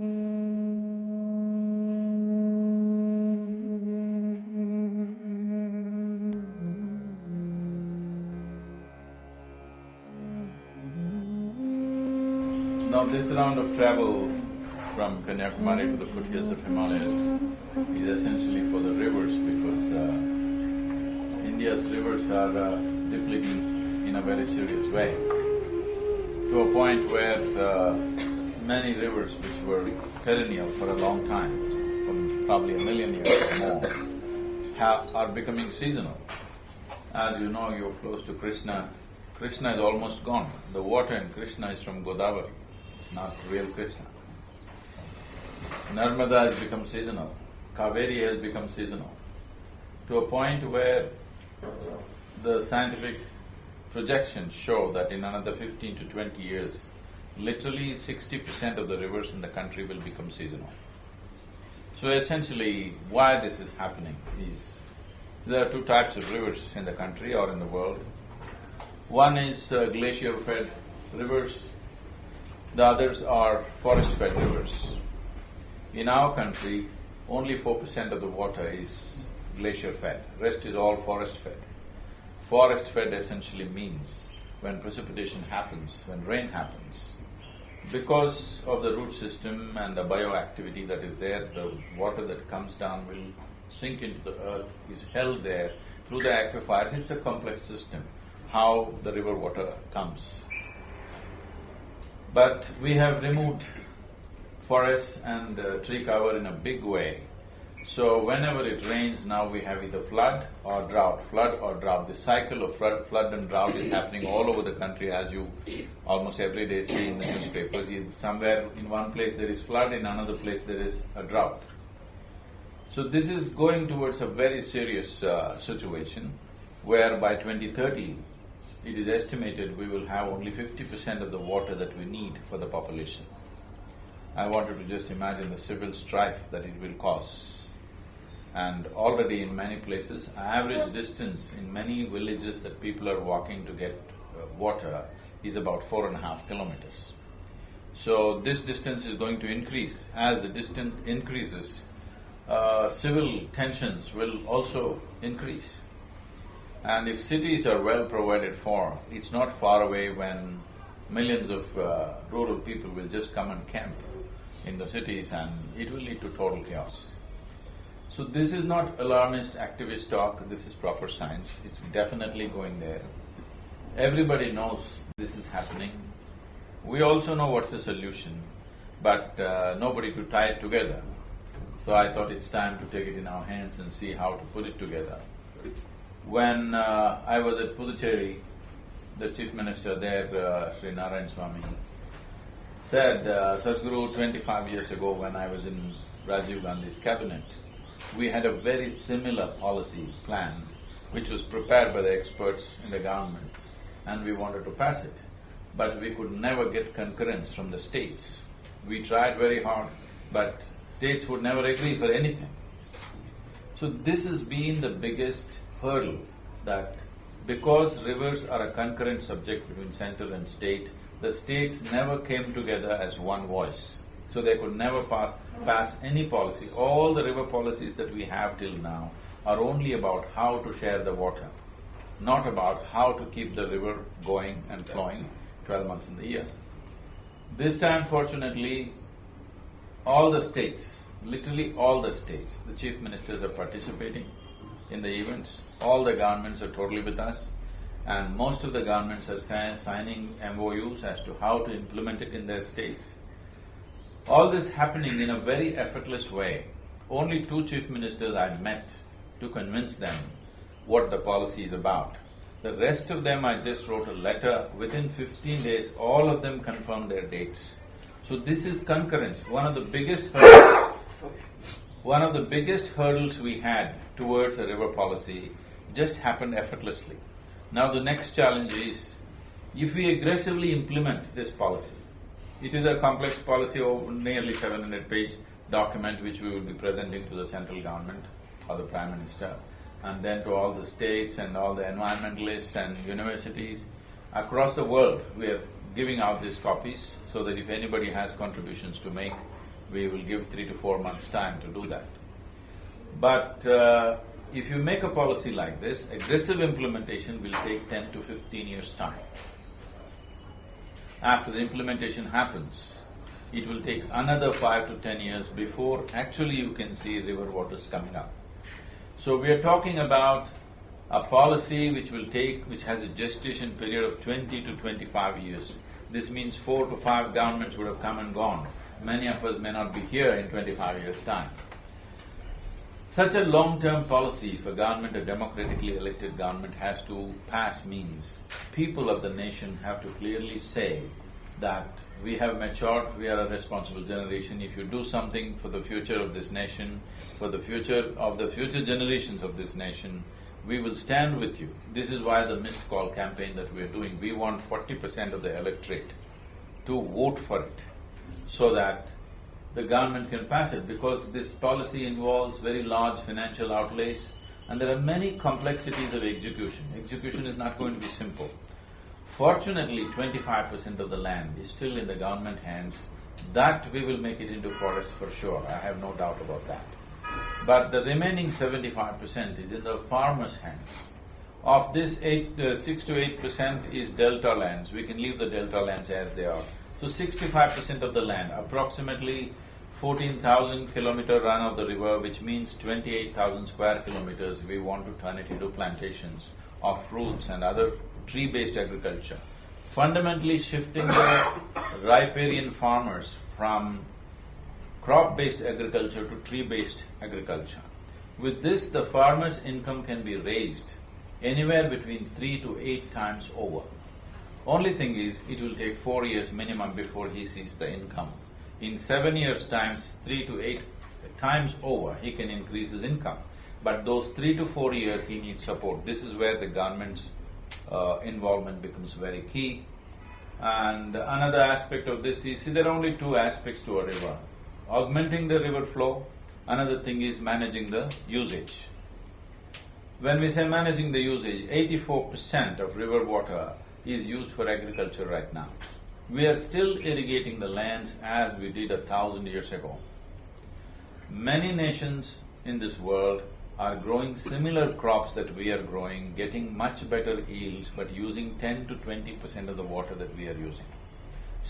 Now this round of travel from Kanyakumari to the foothills of Himalayas is essentially for the rivers because India's rivers are depleting in a very serious way, to a point where many rivers which were perennial for a long time, from probably 1,000,000 years or more, are becoming seasonal. As you know, you're close to Krishna. Krishna is almost gone. The water in Krishna is from Godavari. It's not real Krishna. Narmada has become seasonal. Kaveri has become seasonal. To a point where the scientific projections show that in another 15 to 20 years, literally 60% of the rivers in the country will become seasonal. So essentially, why this is happening is, there are two types of rivers in the country or in the world. One is glacier-fed rivers, the others are forest-fed rivers. In our country, only 4% of the water is glacier-fed, rest is all forest-fed. Forest-fed essentially means when precipitation happens, when rain happens, because of the root system and the bioactivity that is there, the water that comes down will sink into the earth, is held there through the aquifers. It's a complex system, how the river water comes. But we have removed forests and tree cover in a big way. So whenever it rains now we have either flood or drought, flood or drought. The cycle of flood and drought is happening all over the country, as you almost every day see in the newspapers. Somewhere in one place there is flood, in another place there is a drought. So this is going towards a very serious situation where by 2030 it is estimated we will have only 50% of the water that we need for the population. I wanted to just imagine the civil strife that it will cause. And already in many places, average distance in many villages that people are walking to get water is about 4.5 kilometers. So this distance is going to increase. As the distance increases, civil tensions will also increase. And if cities are well provided for, it's not far away when millions of rural people will just come and camp in the cities, and it will lead to total chaos. So this is not alarmist activist talk, this is proper science, it's definitely going there. Everybody knows this is happening. We also know what's the solution, but nobody to tie it together. So I thought it's time to take it in our hands and see how to put it together. When I was at Puducherry, the Chief Minister there, Sri Narayan Swami, said, Sadhguru, 25 years ago when I was in Rajiv Gandhi's cabinet, we had a very similar policy plan which was prepared by the experts in the government, and we wanted to pass it. But we could never get concurrence from the states. We tried very hard, but states would never agree for anything. So this has been the biggest hurdle, that because rivers are a concurrent subject between center and state, the states never came together as one voice. So they could never pass any policy. All the river policies that we have till now are only about how to share the water, not about how to keep the river going and flowing 12 months in the year. This time, fortunately, all the states, literally all the states, the chief ministers are participating in the events. All the governments are totally with us, and most of the governments are signing MOUs as to how to implement it in their states. All this happening in a very effortless way. Only 2 chief ministers I met to convince them what the policy is about. The rest of them I just wrote a letter. Within 15 days, all of them confirmed their dates. So this is concurrence. One of the biggest hurdles we had towards a river policy just happened effortlessly. Now the next challenge is, if we aggressively implement this policy, it is a complex policy of nearly 700-page document which we will be presenting to the central government or the Prime Minister, and then to all the states and all the environmentalists and universities across the world. We are giving out these copies so that if anybody has contributions to make, We will give 3 to 4 months' time to do that. But if you make a policy like this, aggressive implementation will take 10 to 15 years' time. After the implementation happens, it will take another 5 to 10 years before actually you can see river waters coming up. So we are talking about a policy which has a gestation period of 20 to 25 years. This means 4 to 5 governments would have come and gone. Many of us may not be here in 25 years' time. Such a long-term policy, if a government, a democratically elected government, has to pass means people of the nation have to clearly say that we have matured, we are a responsible generation. If you do something for the future of this nation, for the future of the future generations of this nation, we will stand with you. This is why the missed call campaign that we are doing. We want 40% of the electorate to vote for it so that the government can pass it, because this policy involves very large financial outlays and there are many complexities of execution. Execution is not going to be simple. Fortunately, 25% of the land is still in the government hands. That we will make it into forest for sure, I have no doubt about that. But the remaining 75% is in the farmers' hands. Of this 6 to 8% is delta lands. We can leave the delta lands as they are. So 65% of the land, approximately 14,000 kilometer run of the river, which means 28,000 square kilometers, we want to turn it into plantations of fruits and other tree-based agriculture. Fundamentally shifting the riparian farmers from crop-based agriculture to tree-based agriculture. With this, the farmer's income can be raised anywhere between 3 to 8 times over. Only thing is, it will take 4 years minimum before he sees the income. In 7 years' time, 3 to 8 times over, he can increase his income. But those 3 to 4 years, he needs support. This is where the government's involvement becomes very key. And another aspect of this is, see, there are only 2 aspects to a river. Augmenting the river flow, another thing is managing the usage. When we say managing the usage, 84% of river water is used for agriculture right now. We are still irrigating the lands as we did 1,000 years ago. Many nations in this world are growing similar crops that we are growing, getting much better yields, but using 10 to 20% of the water that we are using,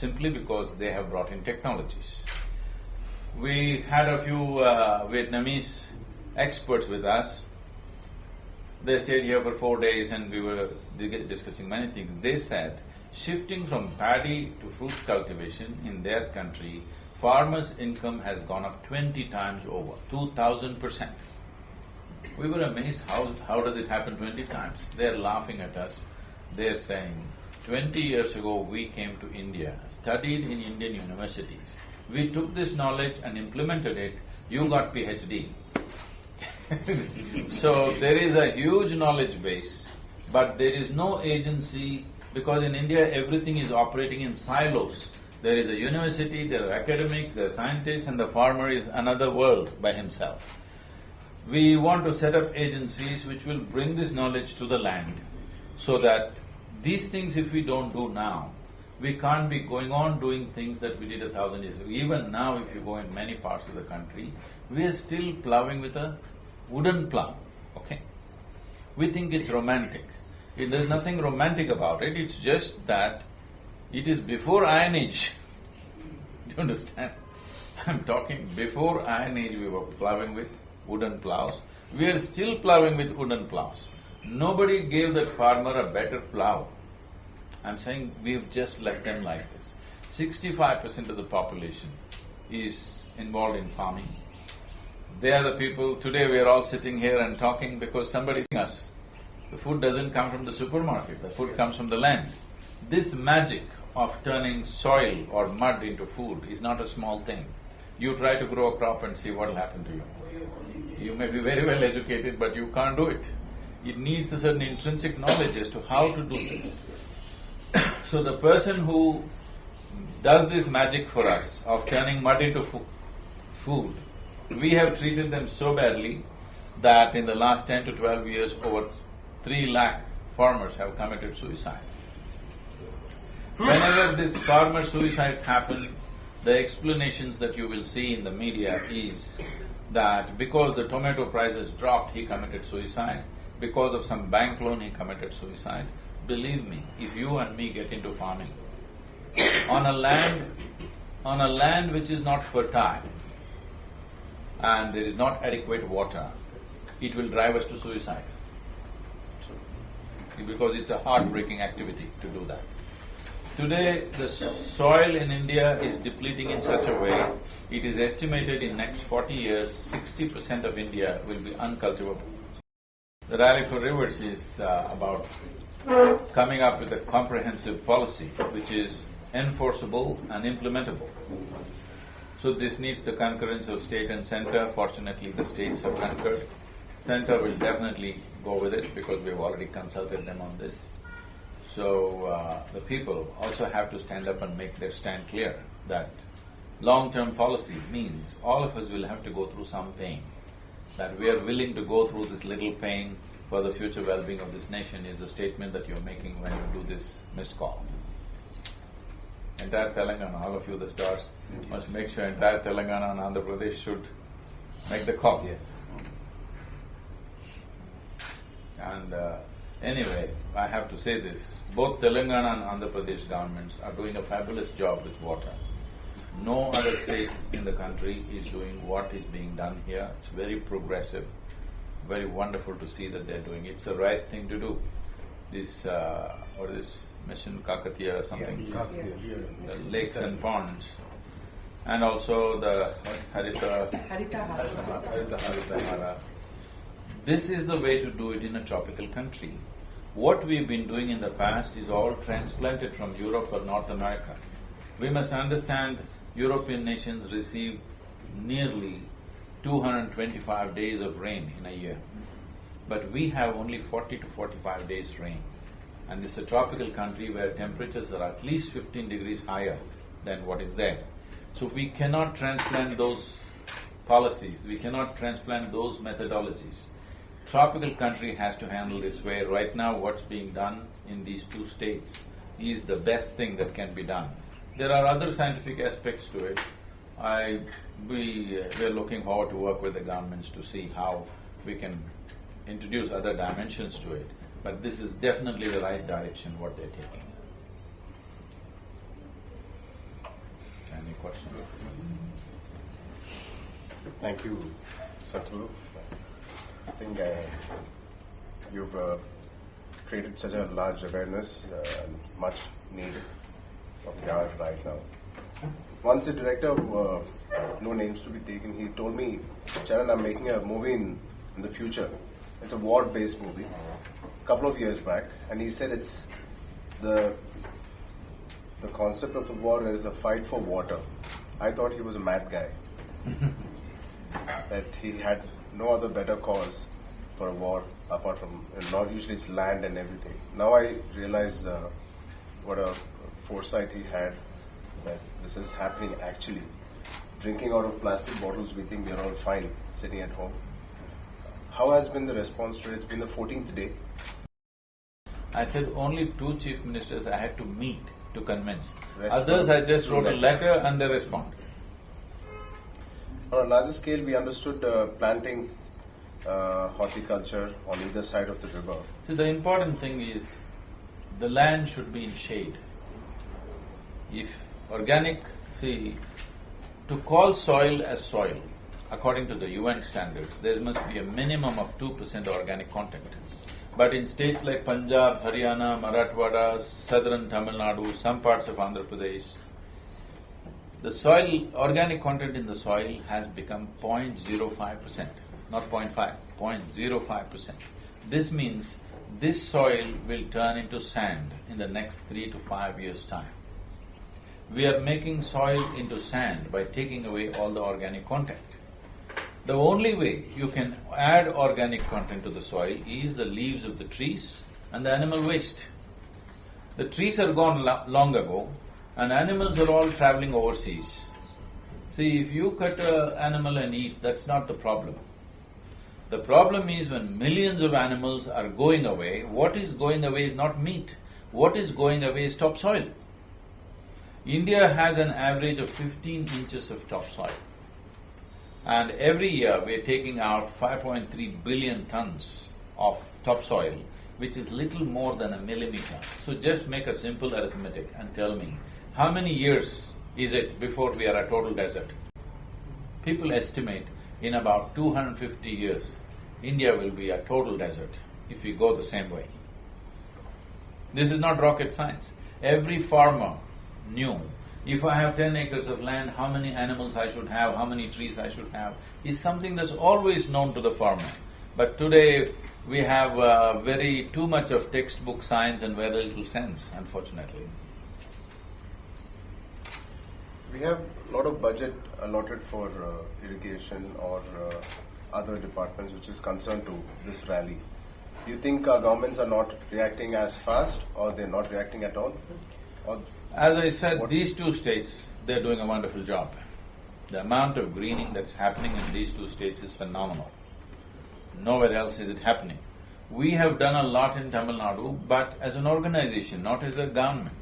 simply because they have brought in technologies. We had a few Vietnamese experts with us. They stayed here for 4 days and we were discussing many things. They said, shifting from paddy to fruit cultivation in their country, farmers' income has gone up 20 times over, 2,000%. We were amazed, how does it happen 20 times? They're laughing at us. They're saying, 20 years ago we came to India, studied in Indian universities. We took this knowledge and implemented it. You got PhD. So there is a huge knowledge base, but there is no agency, because in India everything is operating in silos. There is a university, there are academics, there are scientists, and the farmer is another world by himself. We want to set up agencies which will bring this knowledge to the land, so that these things, if we don't do now, we can't be going on doing things that we did 1,000 years ago. Even now, if you go in many parts of the country, we are still ploughing with a wooden plough, okay? We think it's romantic. There's nothing romantic about it, it's just that it is before Iron Age. Do you understand? I'm talking before Iron Age we were ploughing with wooden ploughs. We are still ploughing with wooden ploughs. Nobody gave that farmer a better plough. I'm saying we've just left them like this. 65% of the population is involved in farming. They are the people, today we are all sitting here and talking because somebody's telling us. The food doesn't come from the supermarket, the food comes from the land. This magic of turning soil or mud into food is not a small thing. You try to grow a crop and see what will happen to you. You may be very well educated, but you can't do it. It needs a certain intrinsic knowledge as to how to do this. So the person who does this magic for us of turning mud into food, we have treated them so badly that in the last 10 to 12 years, over 3 lakh farmers have committed suicide. Whenever these farmer suicides happen, The explanations that you will see in the media is that because the tomato prices dropped, he committed suicide. Because of some bank loan, he committed suicide. Believe me, if you and me get into farming, on a land which is not fertile and there is not adequate water, it will drive us to suicide. Because it's a heartbreaking activity to do that. Today, the soil in India is depleting in such a way, it is estimated in next 40 years, 60% of India will be uncultivable. The Rally for Rivers is about coming up with a comprehensive policy which is enforceable and implementable. So this needs the concurrence of state and center. Fortunately, the states have concurred. Center will definitely go with it because we have already consulted them on this. So the people also have to stand up and make their stand clear that long-term policy means all of us will have to go through some pain. That we are willing to go through this little pain for the future well-being of this nation is the statement that you're making when you do this missed call. Entire Telangana, all of you the stars, must make sure entire Telangana and Andhra Pradesh should make the call. Yes. And anyway, I have to say this, both Telangana and Andhra Pradesh governments are doing a fabulous job with water. No other state in the country is doing what is being done here. It's very progressive, very wonderful to see that they're doing it. It's the right thing to do. This, what is this, Mission Kakatiya or something? The lakes and ponds. And also the Harita. This is the way to do it in a tropical country. What we've been doing in the past is all transplanted from Europe or North America. We must understand European nations receive nearly 225 days of rain in a year. But we have only 40 to 45 days rain. And this is a tropical country where temperatures are at least 15 degrees higher than what is there. So we cannot transplant those policies, we cannot transplant those methodologies. Tropical country has to handle this way. Right now what's being done in these two states is the best thing that can be done. There are other scientific aspects to it. We're looking forward to work with the governments to see how we can introduce other dimensions to it. But this is definitely the right direction what they're taking. Any questions? Thank you, Sadhguru. I think you've created such a large awareness and much need of the art right now. Once the director of No Names to be Taken, he told me, Charan, I'm making a movie in the future. It's a war-based movie, a couple of years back, and he said it's the concept of the war is a fight for water. I thought he was a mad guy. That he had no other better cause for a war apart from, not usually it's land and everything. Now I realize what a foresight he had, that this is happening actually. Drinking out of plastic bottles, we think we are all fine sitting at home. How has been the response to it? It's been the 14th day. I said only 2 chief ministers I had to meet to convince. Others I just wrote a letter and they respond. On a larger scale, we understood planting horticulture on either side of the river. See, the important thing is the land should be in shade. If organic, to call soil as soil, according to the UN standards, there must be a minimum of 2% organic content. But in states like Punjab, Haryana, Marathwada, southern Tamil Nadu, some parts of Andhra Pradesh, the soil, organic content in the soil has become 0.05%, not 0.5, 0.05%. This means this soil will turn into sand in the next 3 to 5 years' time. We are making soil into sand by taking away all the organic content. The only way you can add organic content to the soil is the leaves of the trees and the animal waste. The trees are gone long ago and animals are all travelling overseas. See, if you cut an animal and eat, that's not the problem. The problem is when millions of animals are going away, what is going away is not meat. What is going away is topsoil. India has an average of 15 inches of topsoil. And every year we are taking out 5.3 billion tons of topsoil, which is little more than a millimeter. So just make a simple arithmetic and tell me, how many years is it before we are a total desert? People estimate in about 250 years, India will be a total desert if we go the same way. This is not rocket science. Every farmer knew, if I have 10 acres of land, how many animals I should have, how many trees I should have, is something that's always known to the farmer. But today, we have very too much of textbook science and very little sense, unfortunately. We have a lot of budget allotted for irrigation or other departments which is concerned to this rally. Do you think our governments are not reacting as fast, or they're not reacting at all? Or as I said, these two states, they're doing a wonderful job. The amount of greening that's happening in these two states is phenomenal. Nowhere else is it happening. We have done a lot in Tamil Nadu, but as an organization, not as a government.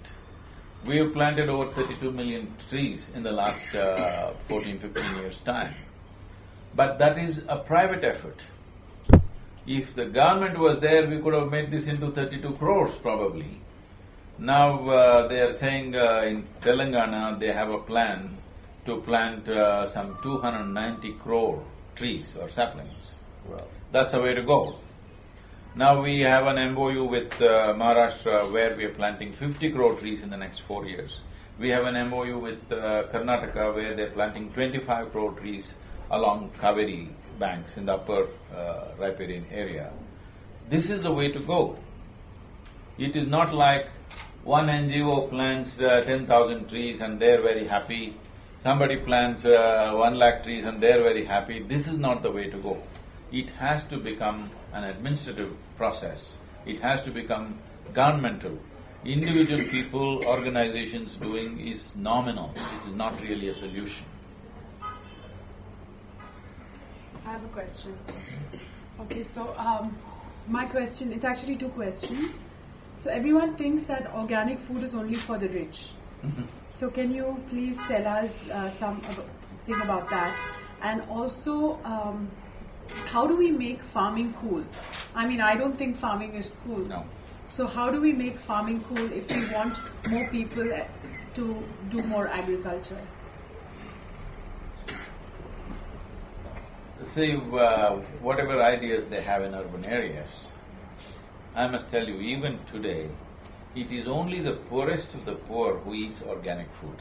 We have planted over 32 million trees in the last 14-15 years' time. But that is a private effort. If the government was there, we could have made this into 32 crores probably. Now they are saying in Telangana they have a plan to plant some 290 crore trees or saplings. Wow. That's the way to go. Now we have an MOU with Maharashtra where we are planting 50 crore trees in the next 4 years. We have an MOU with Karnataka where they are planting 25 crore trees along Kaveri banks in the upper riparian area. This is the way to go. It is not like one NGO plants 10,000 trees and they're very happy. Somebody plants 1 lakh trees and they're very happy. This is not the way to go. It has to become an administrative process. It has to become governmental. Individual people, organizations doing is nominal. It is not really a solution. I have a question. Okay, so my question, it's actually 2 questions. So everyone thinks that organic food is only for the rich. So can you please tell us something about that? And also, how do we make farming cool? I mean, I don't think farming is cool. No. So how do we make farming cool if we want more people to do more agriculture? See, whatever ideas they have in urban areas, I must tell you, even today, it is only the poorest of the poor who eats organic food.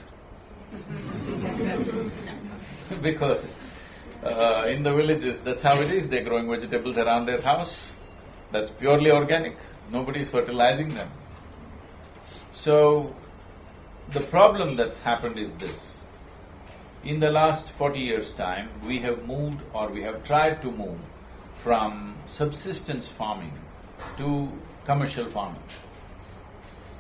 Because in the villages, that's how it is. They're growing vegetables around their house. That's purely organic. Nobody's fertilizing them. So, the problem that's happened is this. In the last 40 years' time, we have moved, or we have tried to move, from subsistence farming to commercial farming.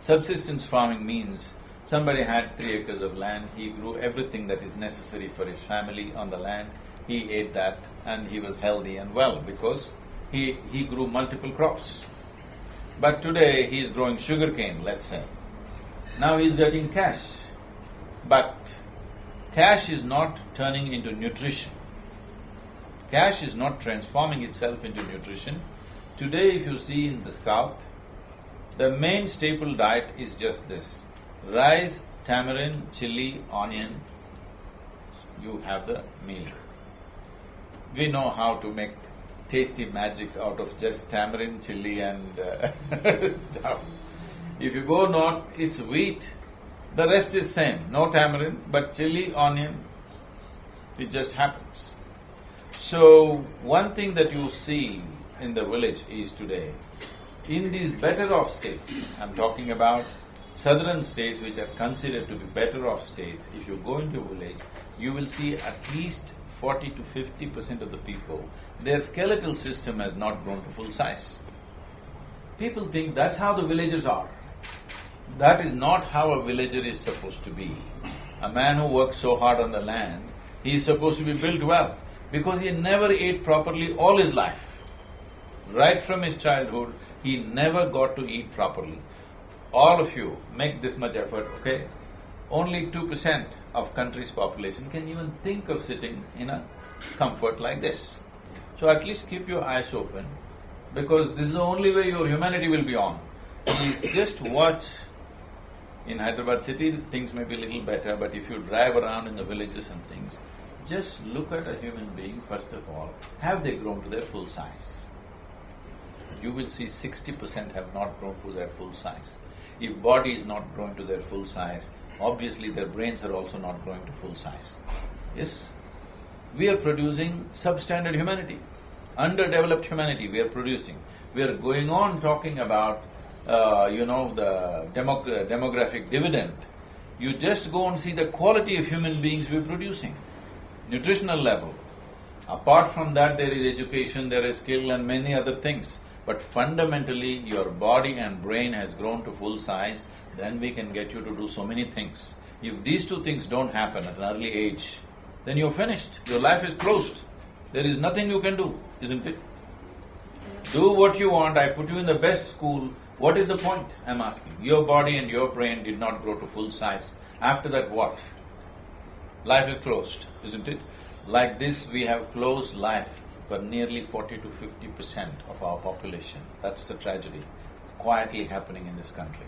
Subsistence farming means somebody had 3 acres of land, he grew everything that is necessary for his family on the land, he ate that, and he was healthy and well because he grew multiple crops. But today he is growing sugarcane, let's say. Now he is getting cash. But cash is not turning into nutrition. Cash is not transforming itself into nutrition. Today, if you see in the south, the main staple diet is just this: rice, tamarind, chili, onion. You have the meal. We know how to make tasty magic out of just tamarind, chili and stuff. If you go north, it's wheat. The rest is same. No tamarind, but chili, onion, it just happens. So, one thing that you see in the village is today, in these better off states, I'm talking about southern states which are considered to be better off states, if you go into a village, you will see at least 40 to 50% of the people, their skeletal system has not grown to full size. People think that's how the villagers are. That is not how a villager is supposed to be. A man who works so hard on the land, he is supposed to be built well, because he never ate properly all his life. Right from his childhood, he never got to eat properly. All of you, make this much effort, okay? only 2% of country's population can even think of sitting in a comfort like this. So at least keep your eyes open, because this is the only way your humanity will be on. Please just watch. In Hyderabad city, things may be a little better, but if you drive around in the villages and things, just look at a human being first of all. Have they grown to their full size? You will see 60% have not grown to their full size. If body is not growing to their full size, obviously their brains are also not growing to full size. Yes? We are producing substandard humanity, underdeveloped humanity we are producing. We are going on talking about the demographic dividend. You just go and see the quality of human beings we're producing, nutritional level. Apart from that, there is education, there is skill and many other things. But fundamentally, your body and brain has grown to full size, then we can get you to do so many things. If these two things don't happen at an early age, then you're finished. Your life is closed. There is nothing you can do, isn't it? Do what you want. I put you in the best school. What is the point, I'm asking? Your body and your brain did not grow to full size. After that, what? Life is closed, isn't it? Like this, we have closed life for nearly 40 to 50% of our population. That's the tragedy quietly happening in this country.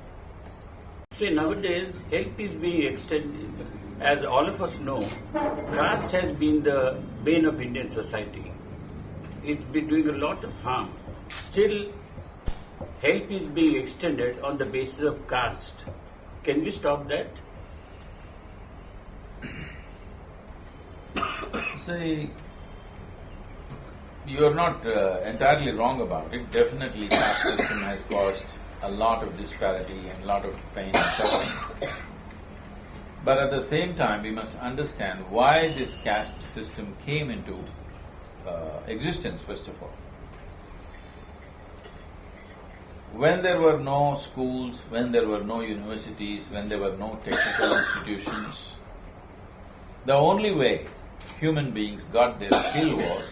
See, nowadays, help is being extended. As all of us know, caste has been the bane of Indian society. It's been doing a lot of harm. Still, help is being extended on the basis of caste. Can we stop that? See, you're not entirely wrong about it. Definitely, caste system has caused a lot of disparity and a lot of pain and suffering. But at the same time, we must understand why this caste system came into existence, first of all. When there were no schools, when there were no universities, when there were no technical institutions, the only way human beings got their skill was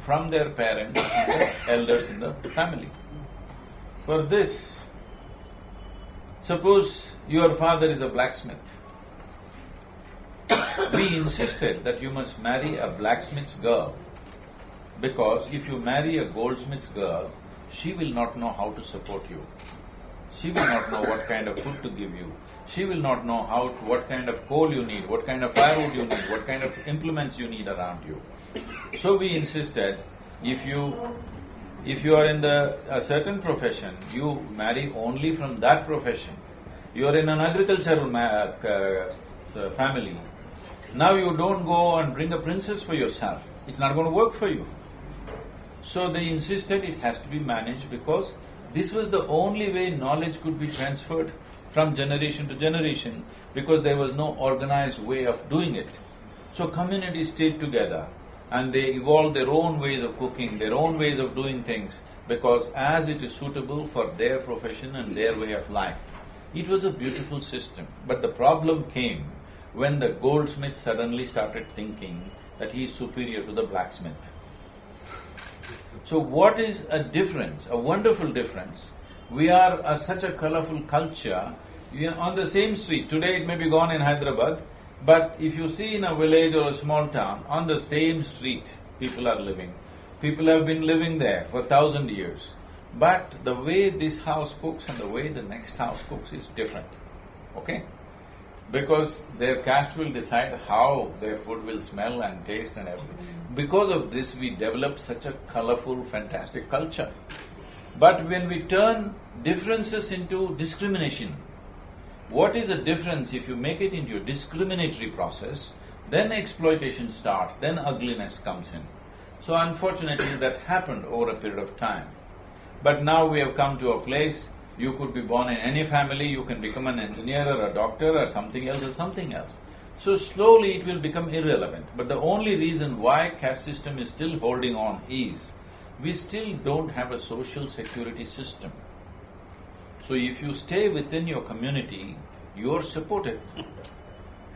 from their parents and the elders in the family. For this, suppose your father is a blacksmith. We insisted that you must marry a blacksmith's girl, because if you marry a goldsmith's girl, she will not know how to support you. She will not know what kind of food to give you. She will not know what kind of coal you need, what kind of firewood you need, what kind of implements you need around you. So we insisted, if you are in a certain profession, you marry only from that profession. You are in an agricultural family. Now you don't go and bring a princess for yourself. It's not going to work for you. So they insisted it has to be managed, because this was the only way knowledge could be transferred from generation to generation, because there was no organized way of doing it. So communities stayed together and they evolved their own ways of cooking, their own ways of doing things, because as it is suitable for their profession and their way of life. It was a beautiful system. But the problem came when the goldsmith suddenly started thinking that he is superior to the blacksmith. So what is a difference, a wonderful difference? We are such a colorful culture. We are on the same street. Today it may be gone in Hyderabad, but if you see in a village or a small town, on the same street people are living. People have been living there for 1,000 years. But the way this house cooks and the way the next house cooks is different. Okay? Because their caste will decide how their food will smell and taste and everything. Because of this, we develop such a colorful, fantastic culture. But when we turn differences into discrimination, what is the difference if you make it into a discriminatory process, then exploitation starts, then ugliness comes in. So unfortunately that happened over a period of time. But now we have come to a place, you could be born in any family, you can become an engineer or a doctor or something else. So slowly it will become irrelevant. But the only reason why caste system is still holding on is, we still don't have a social security system. So if you stay within your community, you are supported.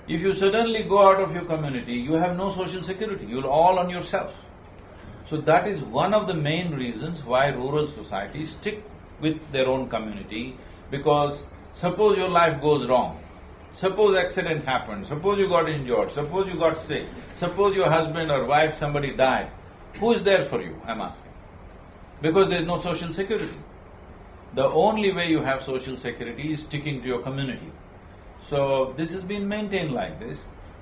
If you suddenly go out of your community, you have no social security, you're all on yourself. So that is one of the main reasons why rural societies stick with their own community, because suppose your life goes wrong, Suppose accident happened, suppose you got injured, suppose you got sick, suppose your husband or wife, somebody died. Who is there for you, I'm asking? Because there is no social security. The only way you have social security is sticking to your community. So this has been maintained like this.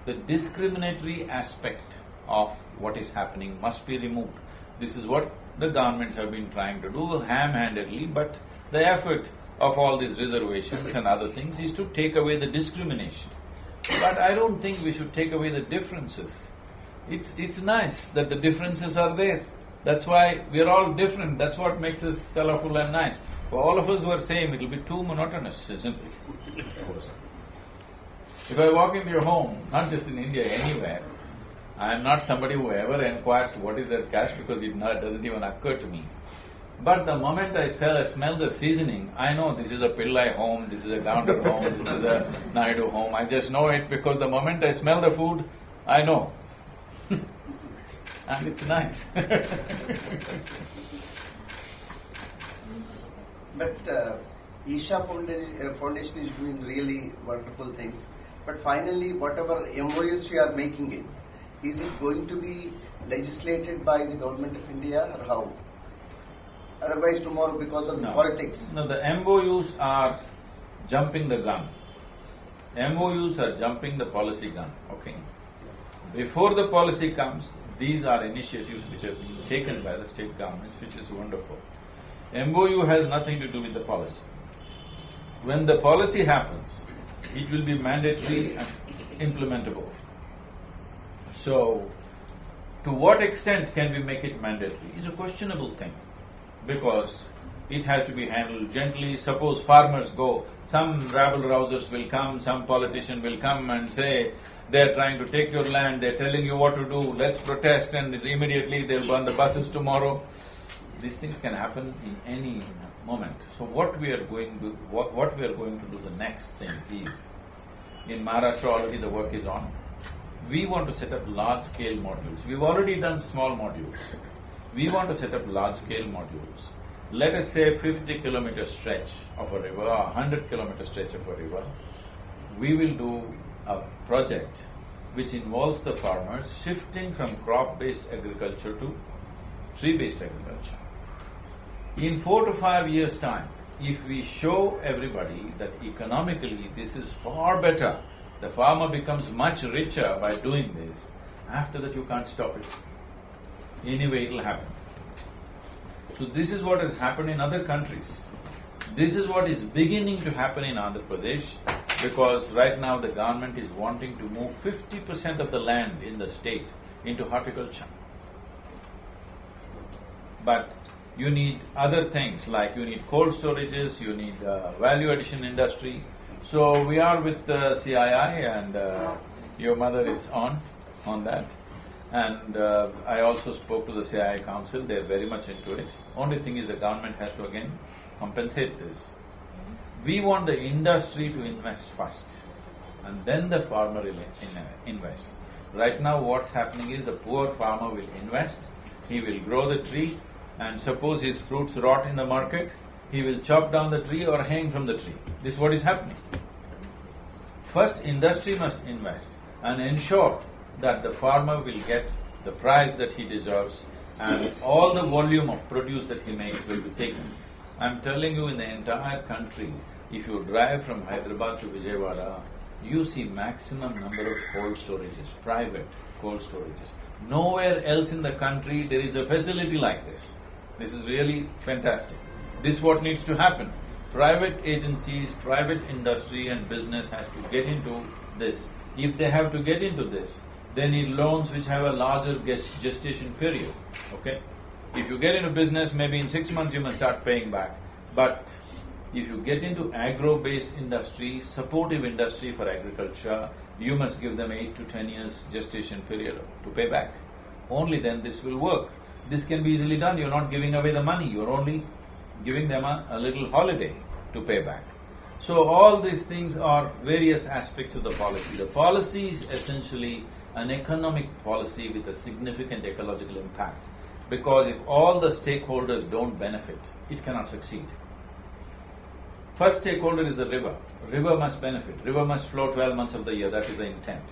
The discriminatory aspect of what is happening must be removed. This is what the governments have been trying to do ham-handedly, but the effort of all these reservations and other things is to take away the discrimination. But I don't think we should take away the differences. It's nice that the differences are there. That's why we are all different. That's what makes us colorful and nice. For all of us who are same, it will be too monotonous, isn't it? If I walk into your home, not just in India, anywhere, I am not somebody who ever inquires what is their caste because it doesn't even occur to me. But the moment I smell the seasoning, I know this is a Pillai home, this is a Gounder home, this is a Naidu home. I just know it because the moment I smell the food, I know. And it's nice. But Isha Foundation is doing really wonderful things. But finally, whatever MOUs we are making it, is it going to be legislated by the government of India or how? Otherwise tomorrow because of the politics. No, the MOUs are jumping the gun. MOUs are jumping the policy gun, okay? Before the policy comes, these are initiatives which have been taken by the state governments, which is wonderful. MOU has nothing to do with the policy. When the policy happens, it will be mandatory and implementable. So, to what extent can we make it mandatory? It's a questionable thing, because it has to be handled gently. Suppose farmers go, some rabble-rousers will come, some politician will come and say, they're trying to take your land, they're telling you what to do, let's protest, and immediately they'll burn the buses tomorrow. These things can happen in any moment. So what we are going to do the next thing is, in Maharashtra already the work is on. We want to set up large-scale modules. We've already done small modules. We want to set up large-scale modules. Let us say 50-kilometer stretch of a river or 100-kilometer stretch of a river. We will do a project which involves the farmers shifting from crop-based agriculture to tree-based agriculture. In 4 to 5 years' time, if we show everybody that economically this is far better, the farmer becomes much richer by doing this, after that you can't stop it. Anyway, it will happen. So this is what has happened in other countries. This is what is beginning to happen in Andhra Pradesh, because right now the government is wanting to move 50% of the land in the state into horticulture. But you need other things, like you need cold storages, you need value addition industry. So we are with the CII, and your mother is on that. And I also spoke to the CII Council. They are very much into it. Only thing is the government has to again compensate this. We want the industry to invest first, and then the farmer will invest. Right now what's happening is the poor farmer will invest, he will grow the tree, and suppose his fruits rot in the market, he will chop down the tree or hang from the tree. This is what is happening. First, industry must invest and ensure that the farmer will get the price that he deserves, and all the volume of produce that he makes will be taken. I'm telling you, in the entire country, if you drive from Hyderabad to Vijayawada, you see maximum number of cold storages, private cold storages. Nowhere else in the country there is a facility like this. This is really fantastic. This is what needs to happen. Private agencies, private industry and business has to get into this. If they have to get into this, they need loans which have a larger gestation period. Okay? If you get into business, maybe in 6 months you must start paying back. But if you get into agro-based industry, supportive industry for agriculture, you must give them 8 to 10 years gestation period to pay back. Only then this will work. This can be easily done. You're not giving away the money. You're only giving them a little holiday to pay back. So all these things are various aspects of the policy. The policy is essentially an economic policy with a significant ecological impact. Because if all the stakeholders don't benefit, it cannot succeed. First stakeholder is the river. River must benefit. River must flow 12 months of the year. That is the intent.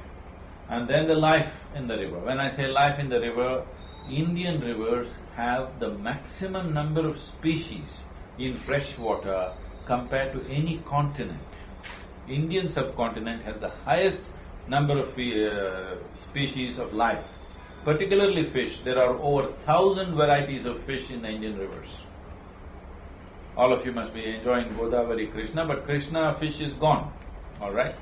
And then the life in the river. When I say life in the river, Indian rivers have the maximum number of species in fresh water compared to any continent. Indian subcontinent has the highest number of species of life, particularly fish. There are over 1,000 varieties of fish in the Indian rivers. All of you must be enjoying Godavari, Krishna, but Krishna fish is gone, all right?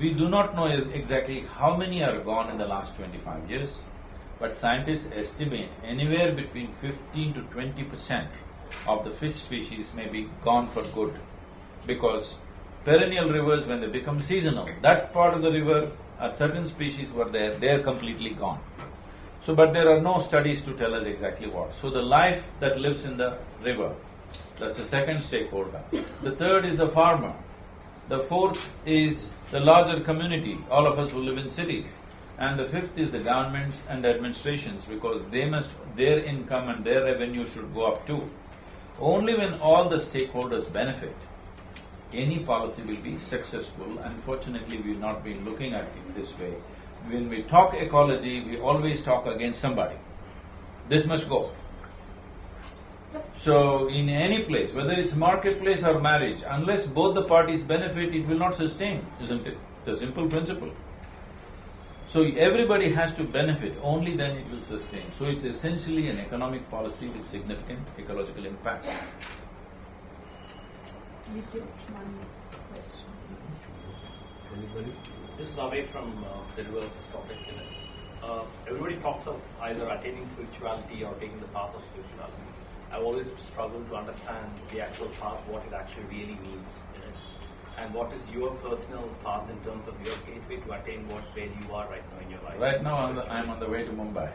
We do not know exactly how many are gone in the last 25 years, but scientists estimate anywhere between 15 to 20% of the fish species may be gone for good, because perennial rivers, when they become seasonal, that part of the river, a certain species were there, they are completely gone. So, but there are no studies to tell us exactly what. So the life that lives in the river, that's the second stakeholder. The third is the farmer. The fourth is the larger community, all of us who live in cities. And the fifth is the governments and the administrations, because their income and their revenue should go up too. Only when all the stakeholders benefit, any policy will be successful. Unfortunately, we have not been looking at it this way. When we talk ecology, we always talk against somebody. This must go. So, in any place, whether it's marketplace or marriage, unless both the parties benefit, it will not sustain, isn't it? It's a simple principle. So, everybody has to benefit, only then it will sustain. So, it's essentially an economic policy with significant ecological impact. We take one question. Anybody? This is away from the reverse topic. Everybody talks of either attaining spirituality or taking the path of spirituality. I've always struggled to understand the actual path, what it actually really means, and what is your personal path in terms of your gateway to attain where you are right now in your life. Right now, I'm on the way to Mumbai.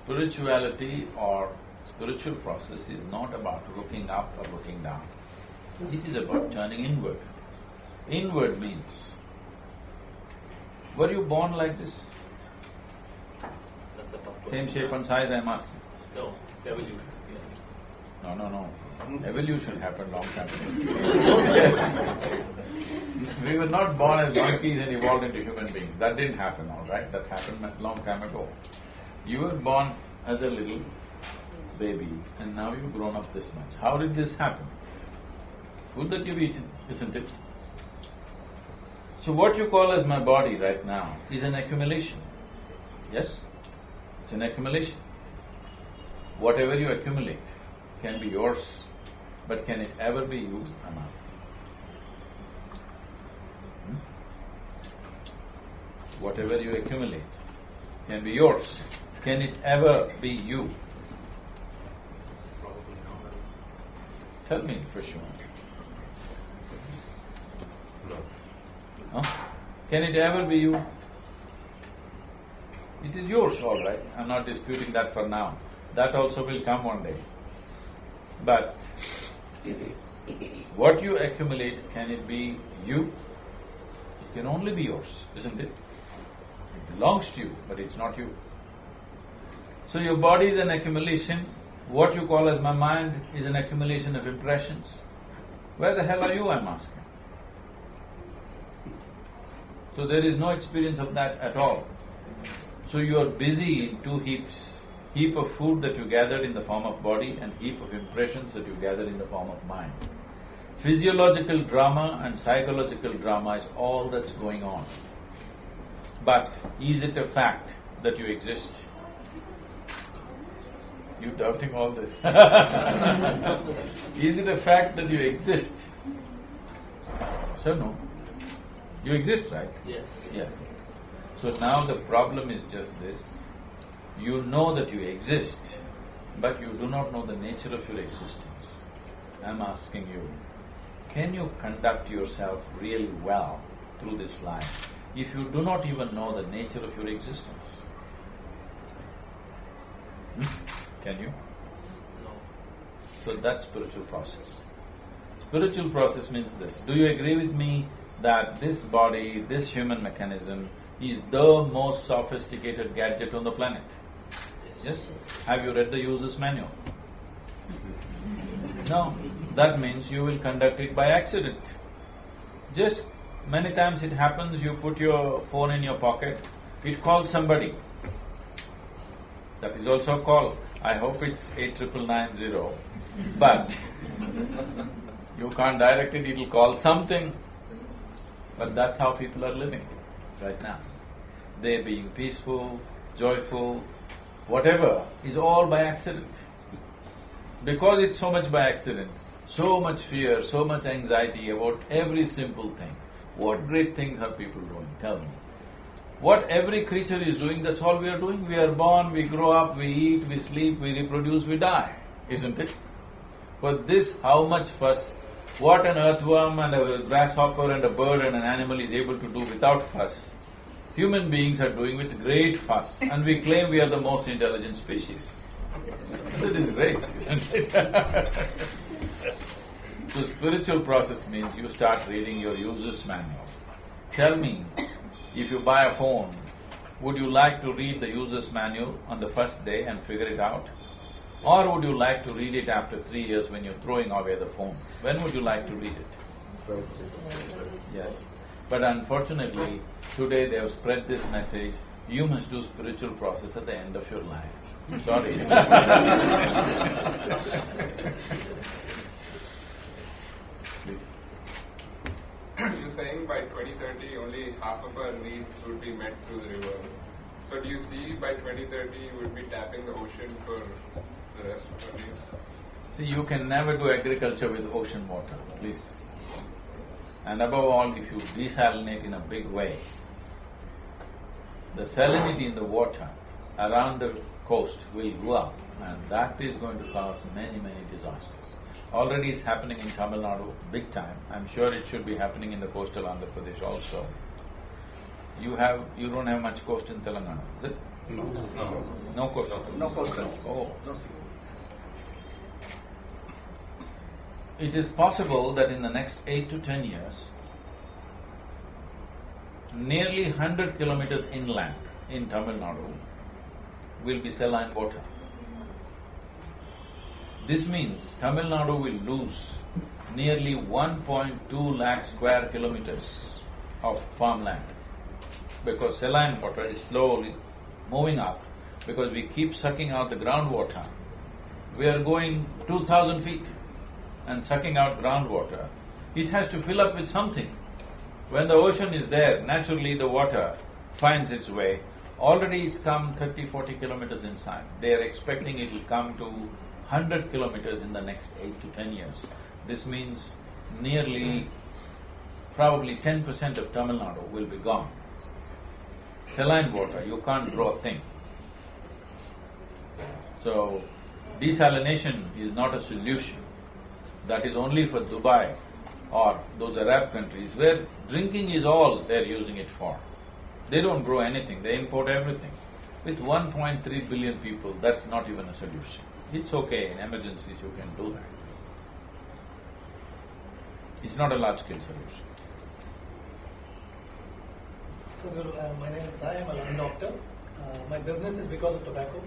Spirituality or spiritual process is not about looking up or looking down. It is about turning inward. Inward means, were you born like this? That's a tough question. Same shape and size, I'm asking. No, it's evolution. No. Evolution happened long time ago. We were not born as monkeys and evolved into human beings. That didn't happen, all right? That happened a long time ago. You were born as a little baby, and now you've grown up this much. How did this happen? Food that you've eaten, isn't it? So what you call as my body right now is an accumulation. Yes? It's an accumulation. Whatever you accumulate can be yours, but can it ever be you? I'm asking. Whatever you accumulate can be yours. Can it ever be you? Probably not. Tell me for sure. No. Huh? Can it ever be you? It is yours, all right. I'm not disputing that for now. That also will come one day. But what you accumulate, can it be you? It can only be yours, isn't it? It belongs to you, but it's not you. So your body is an accumulation. What you call as my mind is an accumulation of impressions. Where the hell are you, I'm asking? So there is no experience of that at all. So you are busy in two heaps. Heap of food that you gathered in the form of body and heap of impressions that you gathered in the form of mind. Physiological drama and psychological drama is all that's going on. But is it a fact that you exist? You doubting all this? Is it a fact that you exist? So no. You exist, right? Yes. Yes. So now the problem is just this. You know that you exist, but you do not know the nature of your existence. I'm asking you, can you conduct yourself really well through this life if you do not even know the nature of your existence? Can you? No. So that's spiritual process. Spiritual process means this. Do you agree with me that this body, this human mechanism, is the most sophisticated gadget on the planet? Yes. Yes? Have you read the user's manual? No. That means you will conduct it by accident. Just many times it happens, you put your phone in your pocket, it calls somebody. That is also a call. I hope it's 89990, but you can't direct it, it'll call something. But that's how people are living right now. They're being peaceful, joyful, whatever is all by accident. Because it's so much by accident, so much fear, so much anxiety about every simple thing. What great things are people doing? Tell me. What every creature is doing, that's all we are doing. We are born, we grow up, we eat, we sleep, we reproduce, we die. Isn't it? For this, how much fuss? What an earthworm and a grasshopper and a bird and an animal is able to do without fuss, human beings are doing with great fuss, and we claim we are the most intelligent species. It is great, isn't it? So spiritual process means you start reading your user's manual. Tell me, if you buy a phone, would you like to read the user's manual on the first day and figure it out? Or would you like to read it after 3 years when you're throwing away the phone? When would you like to read it? First day. Yes. But unfortunately, today they have spread this message, you must do spiritual process at the end of your life. Sorry. Please. You're saying by 2030 only half of our needs would be met through the river. So do you see by 2030 you would be tapping the ocean for the rest of our needs? See, you can never do agriculture with ocean water, please. And above all, if you desalinate in a big way, the salinity in the water around the coast will go up, and that is going to cause many, many disasters. Already it's happening in Tamil Nadu, big time. I'm sure it should be happening in the coastal Andhra Pradesh also. You don't have much coast in Telangana, is it? No. No coast? No coastal. Oh. No sea. It is possible that in the next 8 to 10 years, nearly 100 kilometers inland in Tamil Nadu will be saline water. This means Tamil Nadu will lose nearly 1.2 lakh square kilometers of farmland, because saline water is slowly moving up, because we keep sucking out the groundwater. We are going 2,000 feet and sucking out groundwater. It has to fill up with something. When the ocean is there, naturally the water finds its way. Already it's come 30-40 kilometers inside. They are expecting it will come to 100 kilometers in the next 8 to 10 years. This means nearly, probably 10% of Tamil Nadu will be gone. Saline water, you can't grow a thing. So, desalination is not a solution. That is only for Dubai or those Arab countries where drinking is all they're using it for. They don't grow anything, they import everything. With 1.3 billion people, that's not even a solution. It's okay, in emergencies you can do that. It's not a large-scale solution. Sadhguru, my name is Sai, I'm a lung doctor. My business is because of tobacco.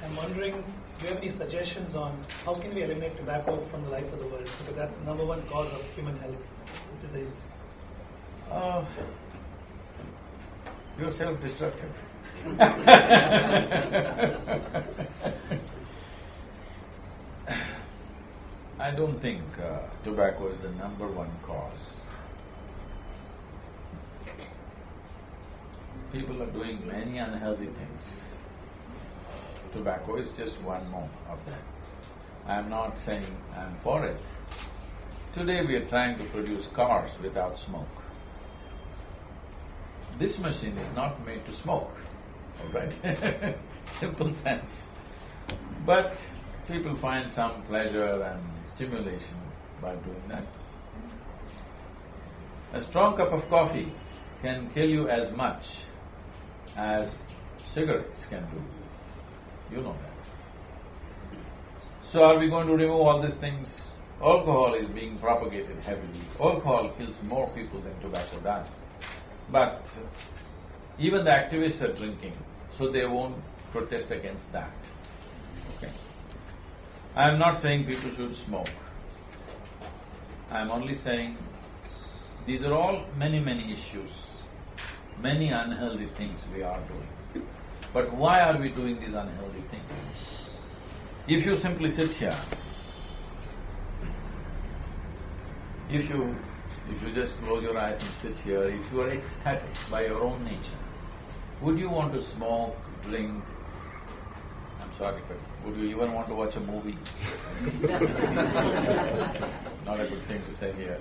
I'm wondering, do you have any suggestions on how can we eliminate tobacco from the life of the world? Because that's the number one cause of human health disease. You're self-destructive. I don't think tobacco is the number one cause. People are doing many unhealthy things. Tobacco is just one more of them. I am not saying I am for it. Today we are trying to produce cars without smoke. This machine is not made to smoke, all right? Simple sense. But people find some pleasure and stimulation by doing that. A strong cup of coffee can kill you as much as cigarettes can do. You know that. So are we going to remove all these things? Alcohol is being propagated heavily. Alcohol kills more people than tobacco does. But even the activists are drinking, so they won't protest against that. Okay? I am not saying people should smoke. I am only saying these are all many issues, many unhealthy things we are doing. But why are we doing these unhealthy things? If you simply sit here, if you just close your eyes and sit here, if you are ecstatic by your own nature, would you want to smoke, drink? I'm sorry, but would you even want to watch a movie? Not a good thing to say here.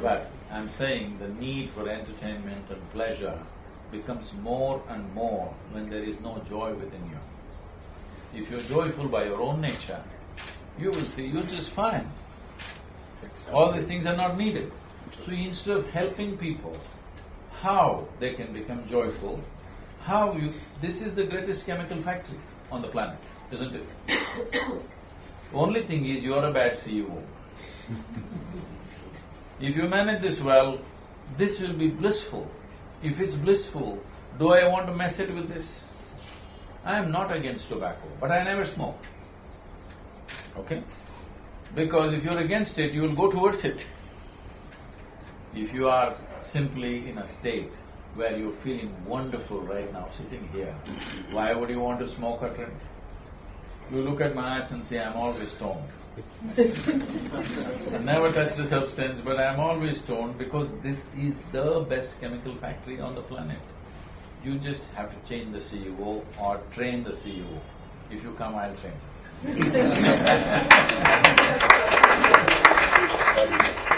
But I'm saying the need for entertainment and pleasure becomes more and more when there is no joy within you. If you're joyful by your own nature, you will see you're just fine. All these things are not needed. So instead of helping people how they can become joyful, this is the greatest chemical factory on the planet, isn't it? The only thing is you are a bad CEO. If you manage this well, this will be blissful. If it's blissful, do I want to mess it with this? I am not against tobacco, but I never smoked. Okay? Because if you're against it, you will go towards it. If you are simply in a state where you're feeling wonderful right now, sitting here, why would you want to smoke or drink? You look at my eyes and say, I'm always stoned. I never touched a substance, but I'm always stoned because this is the best chemical factory on the planet. You just have to change the CEO or train the CEO. If you come, I'll train you.